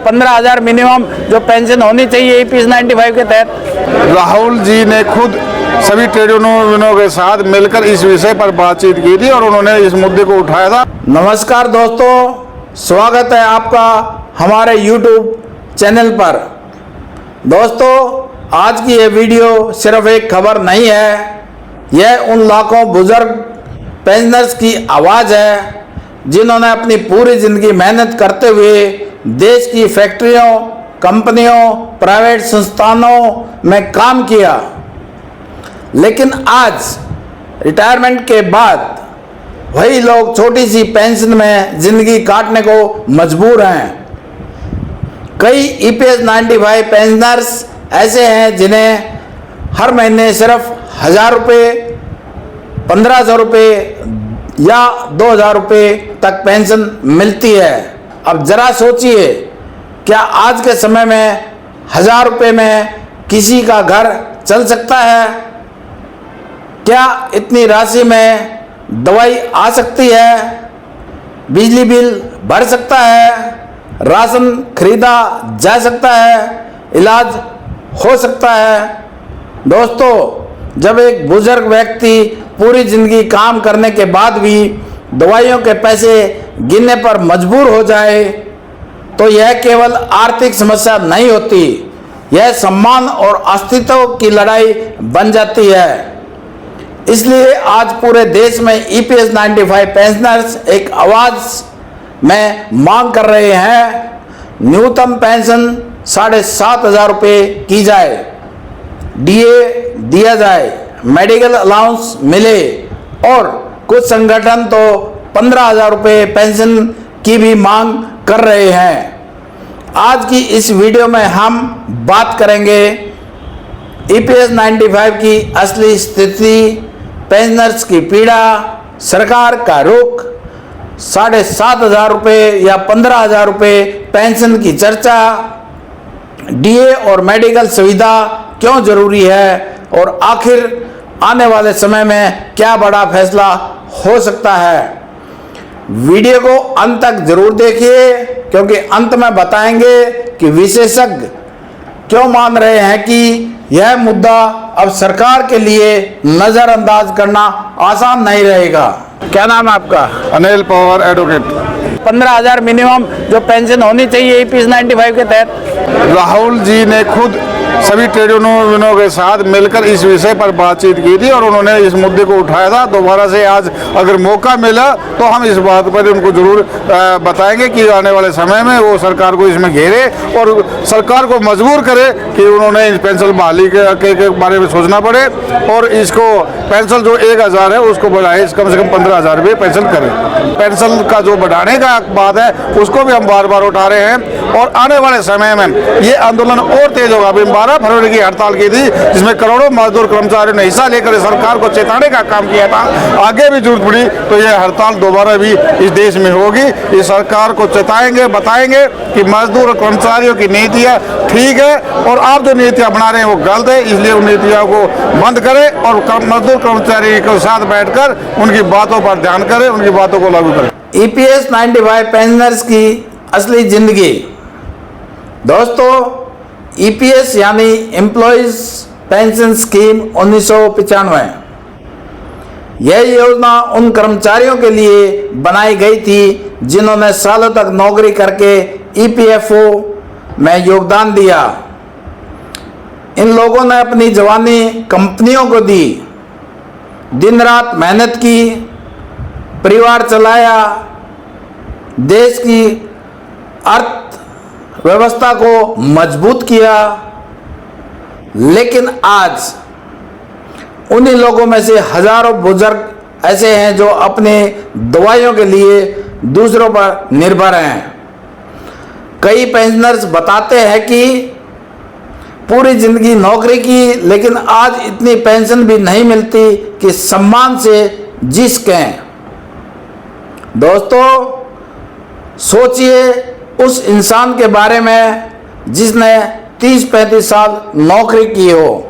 15,000 minimum जो pension होनी चाहिए EPS 95 के तहत। राहुल जी ने खुद सभी ट्रेड यूनियनों के साथ मिलकर इस विषय पर बातचीत की थी और उन्होंने इस मुद्दे को उठाया था। नमस्कार दोस्तों, स्वागत है आपका हमारे YouTube चैनल पर। दोस्तों, आज की ये वीडियो सिर्फ एक खबर नहीं है, यह उन लाखों बुजुर्ग पेंशनर्स की आवाज़ है जिन्होंने अपनी पूरी ज़िंदगी मेहनत करते हुए देश की फैक्ट्रियों, कंपनियों, प्राइवेट संस्थानों में काम किया, लेकिन आज रिटायरमेंट के बाद वही लोग छोटी सी पेंशन में ज़िंदगी काटने को मजबूर हैं। कई EPS 95 पेंशनर्स ऐसे हैं जिन्हें हर महीने सिर्फ 1,000 रुपये, 1,500 रुपये या 2,000 रुपये तक पेंशन मिलती है। अब ज़रा सोचिए, क्या आज के समय में 1,000 रुपये में किसी का घर चल सकता है? क्या इतनी राशि में दवाई आ सकती है? बिजली बिल भर सकता है? राशन खरीदा जा सकता है? इलाज हो सकता है? दोस्तों, जब एक बुजुर्ग व्यक्ति पूरी ज़िंदगी काम करने के बाद भी दवाइयों के पैसे गिनने पर मजबूर हो जाए तो यह केवल आर्थिक समस्या नहीं होती, यह सम्मान और अस्तित्व की लड़ाई बन जाती है। इसलिए आज पूरे देश में EPS 95 पेंशनर्स एक आवाज़ में मांग कर रहे हैं, न्यूनतम पेंशन 7,500 रुपये की जाए, DA दिया जाए, मेडिकल अलाउंस मिले और कुछ संगठन तो 15,000 रुपये पेंशन की भी मांग कर रहे हैं। आज की इस वीडियो में हम बात करेंगे EPS 95 की असली स्थिति, पेंशनर्स की पीड़ा, सरकार का रुख, 7,500 रुपये या 15,000 रुपये पेंशन की चर्चा, DA और मेडिकल सुविधा क्यों जरूरी है और आखिर आने वाले समय में क्या बड़ा फैसला हो सकता है। वीडियो को अंत तक जरूर देखिए, क्योंकि अंत में बताएंगे कि विशेषज्ञ क्यों मान रहे हैं कि यह मुद्दा अब सरकार के लिए नज़रअंदाज करना आसान नहीं रहेगा। क्या नाम है आपका? अनिल पवार, एडवोकेट। 15,000 मिनिमम जो पेंशन होनी चाहिए EPS 95 के तहत। राहुल जी ने खुद सभी ट्रेड यूनियनों के साथ मिलकर इस विषय पर बातचीत की थी और उन्होंने इस मुद्दे को उठाया था। दोबारा से आज अगर मौका मिला तो हम इस बात पर उनको जरूर बताएंगे कि आने वाले समय में वो सरकार को इसमें घेरे और सरकार को मजबूर करे कि उन्होंने इस पेंशन बहाली के बारे में सोचना पड़े और इसको पेंशन जो 1,000 है उसको बढ़ाए, कम से कम 15,000 रुपये पेंशन करें। पेंशन का जो बढ़ाने का बात है उसको भी हम बार बार उठा रहे हैं और आने वाले समय में ये आंदोलन और तेज होगा। अभी 12 फरवरी की हड़ताल की थी जिसमें करोड़ों मजदूर कर्मचारियों ने हिस्सा लेकर सरकार को चेताने का काम किया था। आगे भी जरूरत पड़ी तो यह हड़ताल दोबारा भी इस देश में होगी। इस सरकार को चेताएंगे, बताएंगे कि मजदूर और कर्मचारियों की नीतियाँ ठीक है और आप जो नीतियाँ बना रहे हैं वो गलत है, इसलिए उन नीतियों को बंद करें और मजदूर कर्मचारी के साथ बैठकर उनकी बातों पर ध्यान करें, उनकी बातों को लागू करें। EPS 95 पेंशनर्स की असली जिंदगी। दोस्तों, EPS यानी एम्प्लॉयज पेंशन स्कीम 1995, यह योजना उन कर्मचारियों के लिए बनाई गई थी जिन्होंने सालों तक नौकरी करके EPFO में योगदान दिया। इन लोगों ने अपनी जवानी कंपनियों को दी, दिन रात मेहनत की, परिवार चलाया, देश की अर्थव्यवस्था को मजबूत किया। लेकिन आज उन्हीं लोगों में से हजारों बुजुर्ग ऐसे हैं जो अपने दवाइयों के लिए दूसरों पर निर्भर हैं। कई पेंशनर्स बताते हैं कि पूरी जिंदगी नौकरी की, लेकिन आज इतनी पेंशन भी नहीं मिलती कि सम्मान से जी सकें। दोस्तों, सोचिए उस इंसान के बारे में जिसने 30-35 साल नौकरी की हो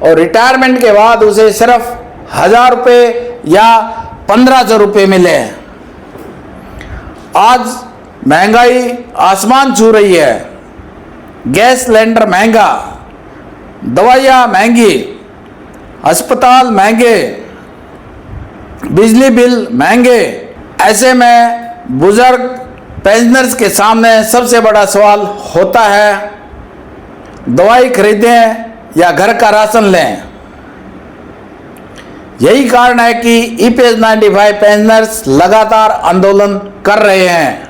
और रिटायरमेंट के बाद उसे सिर्फ 1,000 रुपये या 1,500 रुपये मिले। आज महंगाई आसमान छू रही है। गैस सिलेंडर महंगा, दवाइयाँ महंगी, अस्पताल महंगे, बिजली बिल महंगे। ऐसे में बुजुर्ग पेंशनर्स के सामने सबसे बड़ा सवाल होता है, दवाई खरीदें या घर का राशन लें। यही कारण है कि EPS 95 पेंशनर्स लगातार आंदोलन कर रहे हैं।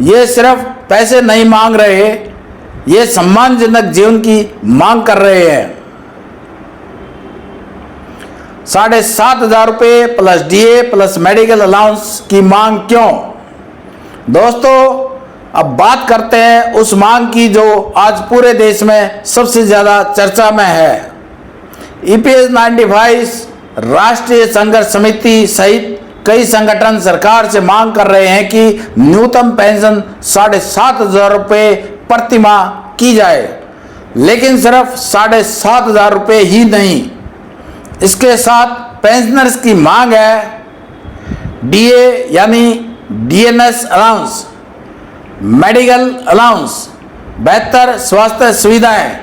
ये सिर्फ पैसे नहीं मांग रहे, ये सम्मानजनक जीवन की मांग कर रहे हैं। 7,500 रुपये plus DA plus medical allowance की मांग क्यों? दोस्तों, अब बात करते हैं उस मांग की जो आज पूरे देश में सबसे ज़्यादा चर्चा में है। EPS 95 राष्ट्रीय संघर्ष समिति सहित कई संगठन सरकार से मांग कर रहे हैं कि न्यूनतम पेंशन 7,500 रुपये प्रति माह की जाए। लेकिन सिर्फ 7,500 रुपये ही नहीं, इसके साथ पेंशनर्स की मांग है DA यानी DNS अलाउंस, मेडिकल अलाउंस, बेहतर स्वास्थ्य सुविधाएं।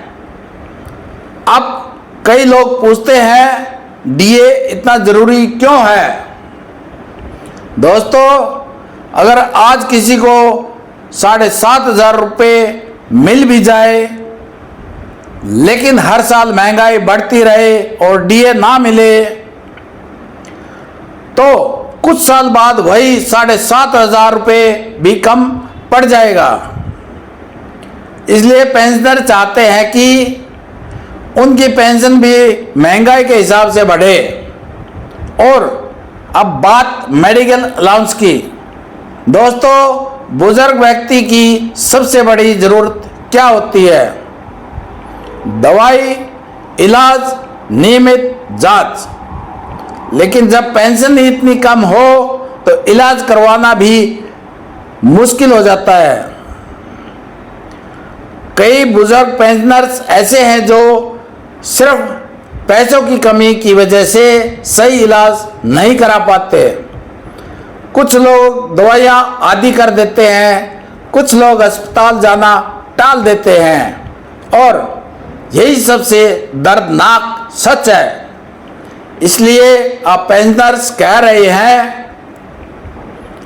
अब कई लोग पूछते हैं DA इतना जरूरी क्यों है? दोस्तों, अगर आज किसी को 7,500 रुपये मिल भी जाए लेकिन हर साल महंगाई बढ़ती रहे और DA ना मिले तो कुछ साल बाद वही 7,500 रुपये भी कम पड़ जाएगा। इसलिए पेंशनर चाहते हैं कि उनकी पेंशन भी महंगाई के हिसाब से बढ़े। और अब बात मेडिकल अलाउंस की। दोस्तों, बुजुर्ग व्यक्ति की सबसे बड़ी जरूरत क्या होती है? दवाई, इलाज, नियमित जांच। लेकिन जब पेंशन ही इतनी कम हो तो इलाज करवाना भी मुश्किल हो जाता है। कई बुजुर्ग पेंशनर्स ऐसे हैं जो सिर्फ पैसों की कमी की वजह से सही इलाज नहीं करा पाते। कुछ लोग दवाइयाँ आदि कर देते हैं, कुछ लोग अस्पताल जाना टाल देते हैं और यही सबसे दर्दनाक सच है। इसलिए आप पेंशनर्स कह रहे हैं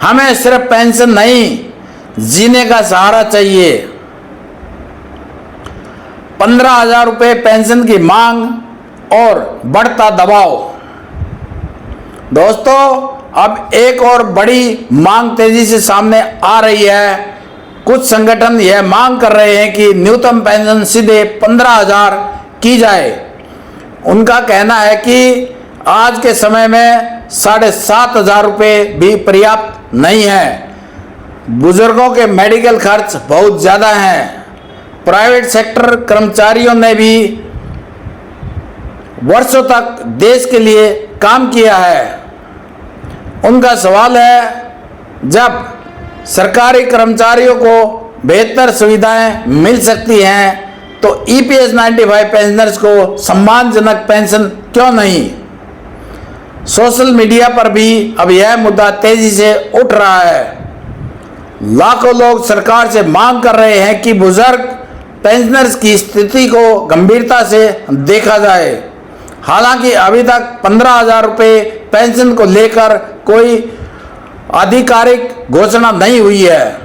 हमें सिर्फ पेंशन नहीं, जीने का सहारा चाहिए। 15,000 रुपये पेंशन की मांग और बढ़ता दबाव। दोस्तों, अब एक और बड़ी मांग तेजी से सामने आ रही है। कुछ संगठन यह मांग कर रहे हैं कि न्यूनतम पेंशन सीधे 15,000 की जाए। उनका कहना है कि आज के समय में 7,500 रुपये भी पर्याप्त नहीं है। बुजुर्गों के मेडिकल खर्च बहुत ज़्यादा हैं। प्राइवेट सेक्टर कर्मचारियों ने भी वर्षों तक देश के लिए काम किया है। उनका सवाल है, जब सरकारी कर्मचारियों को बेहतर सुविधाएं मिल सकती हैं तो EPS 95 पेंशनर्स को सम्मानजनक पेंशन क्यों नहीं? सोशल मीडिया पर भी अब यह मुद्दा तेजी से उठ रहा है। लाखों लोग सरकार से मांग कर रहे हैं कि बुजुर्ग पेंशनर्स की स्थिति को गंभीरता से देखा जाए। हालांकि अभी तक 15,000 रुपये पेंशन को लेकर कोई आधिकारिक घोषणा नहीं हुई है,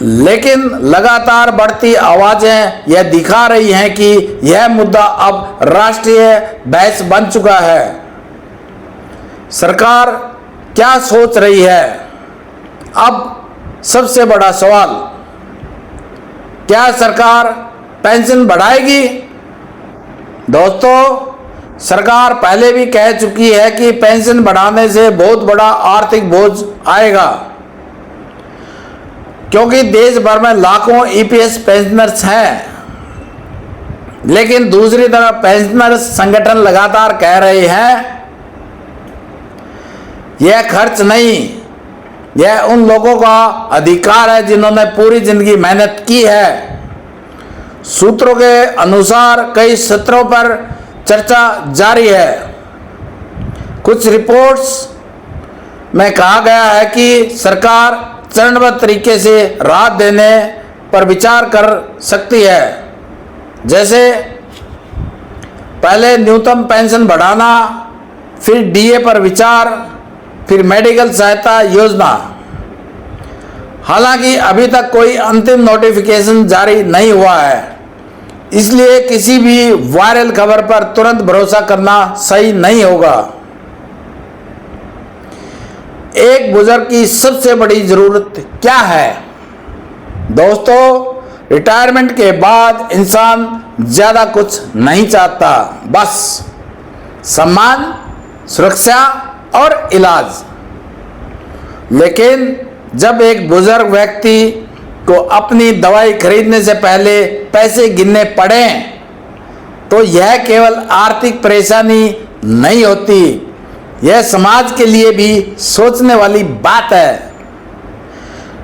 लेकिन लगातार बढ़ती आवाजें यह दिखा रही हैं कि यह मुद्दा अब राष्ट्रीय बहस बन चुका है। सरकार क्या सोच रही है? अब सबसे बड़ा सवाल, क्या सरकार पेंशन बढ़ाएगी? दोस्तों, सरकार पहले भी कह चुकी है कि पेंशन बढ़ाने से बहुत बड़ा आर्थिक बोझ आएगा, क्योंकि देश भर में लाखों EPS पेंशनर्स हैं। लेकिन दूसरी तरफ पेंशनर्स संगठन लगातार कह रहे हैं यह खर्च नहीं, यह उन लोगों का अधिकार है जिन्होंने पूरी जिंदगी मेहनत की है। सूत्रों के अनुसार कई सत्रों पर चर्चा जारी है। कुछ रिपोर्ट्स में कहा गया है कि सरकार चरणबद्ध तरीके से राहत देने पर विचार कर सकती है। जैसे पहले न्यूनतम पेंशन बढ़ाना, फिर डीए पर विचार, फिर मेडिकल सहायता योजना। हालांकि अभी तक कोई अंतिम नोटिफिकेशन जारी नहीं हुआ है, इसलिए किसी भी वायरल खबर पर तुरंत भरोसा करना सही नहीं होगा। एक बुजुर्ग की सबसे बड़ी जरूरत क्या है? दोस्तों, रिटायरमेंट के बाद इंसान ज्यादा कुछ नहीं चाहता, बस सम्मान, सुरक्षा और इलाज। लेकिन जब एक बुजुर्ग व्यक्ति को अपनी दवाई खरीदने से पहले पैसे गिनने पड़े, तो यह केवल आर्थिक परेशानी नहीं होती, यह समाज के लिए भी सोचने वाली बात है।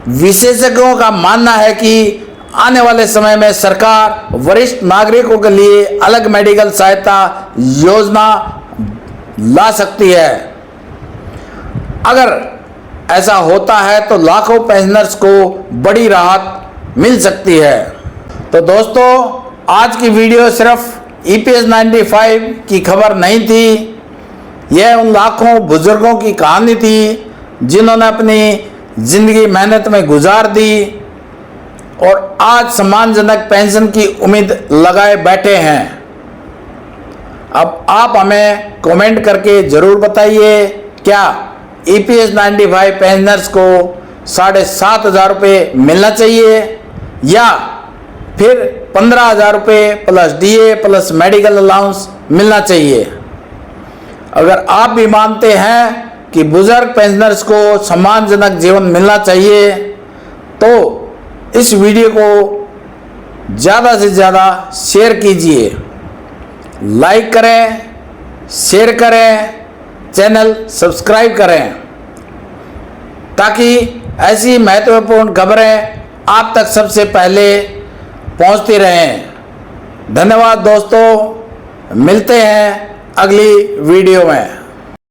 विशेषज्ञों का मानना है कि आने वाले समय में सरकार वरिष्ठ नागरिकों के लिए अलग मेडिकल सहायता योजना ला सकती है। अगर ऐसा होता है तो लाखों पेंशनर्स को बड़ी राहत मिल सकती है। तो दोस्तों, आज की वीडियो सिर्फ ईपीएस 95 की खबर नहीं थी, यह उन लाखों बुजुर्गों की कहानी थी जिन्होंने अपनी जिंदगी मेहनत में गुजार दी और आज सम्मानजनक पेंशन की उम्मीद लगाए बैठे हैं। अब आप हमें कमेंट करके जरूर बताइए, क्या ईपीएस 95 पेंशनर्स को 7,500 रुपये मिलना चाहिए या फिर 15,000 रुपये plus DA plus medical allowance मिलना चाहिए? अगर आप भी मानते हैं कि बुजुर्ग पेंशनर्स को सम्मानजनक जीवन मिलना चाहिए, तो इस वीडियो को ज़्यादा से ज़्यादा शेयर कीजिए, लाइक करें, शेयर करें, चैनल सब्सक्राइब करें, ताकि ऐसी महत्वपूर्ण खबरें आप तक सबसे पहले पहुंचती रहें। धन्यवाद दोस्तों, मिलते हैं अगली वीडियो में।